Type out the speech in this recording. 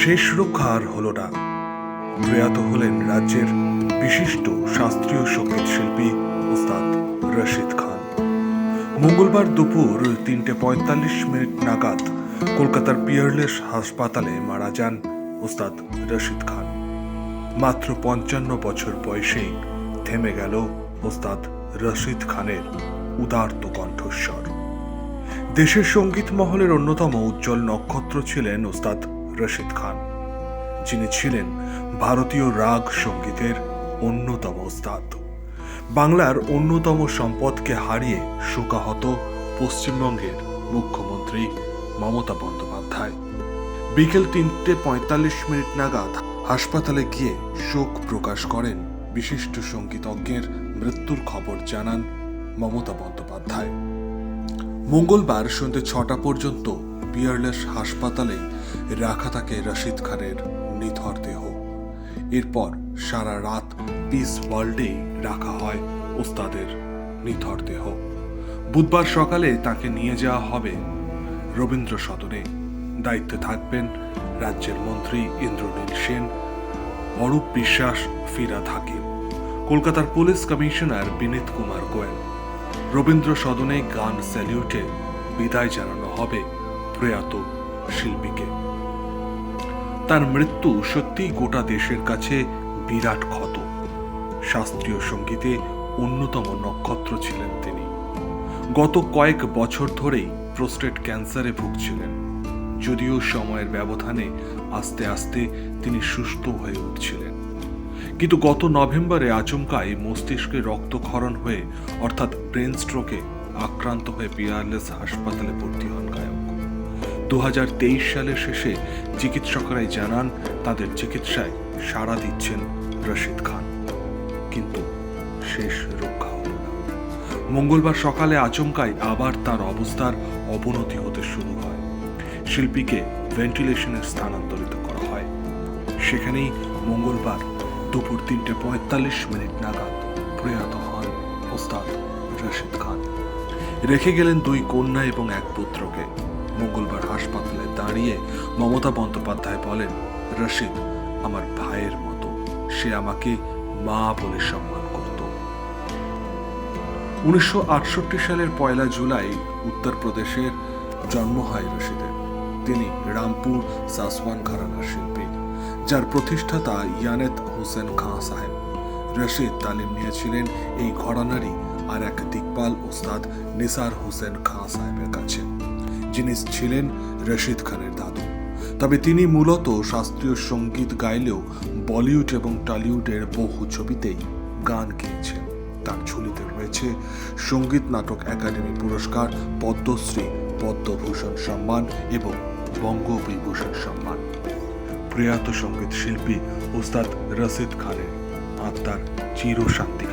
শেষ রক্ষা আর হল না। প্রয়াত হলেন রাজ্যের বিশিষ্ট শাস্ত্রীয় সঙ্গীত শিল্পী ওস্তাদ রশিদ খান। মঙ্গলবার দুপুর 3:45 নাগাদ কলকাতার পিয়ারলেস হাসপাতালে মারা যান ওস্তাদ রশিদ খান। মাত্র 55 বছর বয়সেই থেমে গেল ওস্তাদ রশিদ খানের উদার্ত কণ্ঠস্বর। দেশের সঙ্গীত মহলের অন্যতম উজ্জ্বল নক্ষত্র ছিলেন ওস্তাদ রশিদ খান, যিনি ছিলেন ভারতীয় রাগ সঙ্গীতের অন্যতম ওস্তাদ। বাংলার অন্যতম সম্পদকে হারিয়ে শোকাহত পশ্চিমবঙ্গের মুখ্যমন্ত্রী মমতা বন্দ্যোপাধ্যায় বিকেল 3:45 নাগাদ হাসপাতালে গিয়ে শোক প্রকাশ করেন। বিশিষ্ট সঙ্গীতজ্ঞের মৃত্যুর খবর জানান মমতা বন্দ্যোপাধ্যায়। মঙ্গলবার সন্ধ্যে 6টা পর্যন্ত পিয়ারলেস হাসপাতালে রাখা থাকে রশিদ খানের নিথর দেহ। এরপর সারা রাত পিস ওয়ার্ল্ডে রাখা হয় ওস্তাদের নিথর দেহ। বুধবার সকালে তাকে নিয়ে যাওয়া হবে রবীন্দ্র সদনে। দায়িত্বে থাকবেন রাজ্যের মন্ত্রী ইন্দ্রনীল সেন, অরূপ বিশ্বাস, ফিরহাদ হাকিম, কলকাতার পুলিশ কমিশনার বিনীত কুমার গোয়েল। রবীন্দ্র সদনে গান স্যালিউটে বিদায় জানানো হবে প্রয়াত শিল্পীকে। তার মৃত্যু সত্যিই গোটা দেশের কাছে বিরাট ক্ষত। শাস্ত্রীয় সঙ্গীতে অন্যতম নক্ষত্র ছিলেন তিনি। গত কয়েক বছর ধরেই প্রোস্টেট ক্যান্সারে ভুগছিলেন, যদিও সময়ের ব্যবধানে আস্তে আস্তে তিনি সুস্থ হয়ে উঠছিলেন। কিন্তু গত নভেম্বরে আচমকাই মস্তিষ্কে রক্তক্ষরণ হয়ে অর্থাৎ ব্রেন স্ট্রোকে আক্রান্ত হয়ে পিয়ারলেস হাসপাতালে ভর্তি হন গায়ক। 2023 সালের শেষে চিকিৎসকরাই জানান তাদের চিকিৎসায় সাড়া দিচ্ছেন রশিদ খান, কিন্তু শেষ রক্ষা হল না। মঙ্গলবার সকালে আচমকাই আবার তার অবস্থার অবনতি হতে শুরু হয়। শিল্পীকে ভেন্টিলেশনে স্থানান্তরিত করা হয়। সেখানেই মঙ্গলবার দুপুর 3:45 নাগাদ প্রয়াত হন ওস্তাদ রশিদ খান। রেখে গেলেন 2 কন্যা এবং 1 পুত্রকে। মঙ্গলবার হাসপাতালে দাঁড়িয়ে মমতা বন্দ্যোপাধ্যায় বলেন, রশিদ আমার ভাইয়ের মতো, সে আমাকে মা বলে সম্মান করত। 1968 সালের 1 জুলাই উত্তরপ্রদেশের জন্ম হয় রশিদের। তিনি রামপুর সাসওয়ান ঘরানার শিল্পী, যার প্রতিষ্ঠাতা ইয়ানেত হোসেন খাঁ সাহেব। রশিদ তালিম নিয়েছিলেন এই ঘরানারই আর এক দিকপাল ওস্তাদ নিসার হোসেন খাঁ সাহেবের কাছে, যিনি ছিলেন রশিদ খানের দাদু। তবে তিনি মূলত শাস্ত্রীয় সঙ্গীত গাইলেও বলিউড এবং টলিউডের বহু ছবিতেই গান গেয়েছেন। তার ঝুলিতে রয়েছে সঙ্গীত নাটক একাডেমি পুরস্কার, পদ্মশ্রী, পদ্মভূষণ সম্মান এবং বঙ্গবিভূষণ সম্মান। প্রয়াত সঙ্গীত শিল্পী ওস্তাদ রশিদ খানের আত্মার চিরশান্তি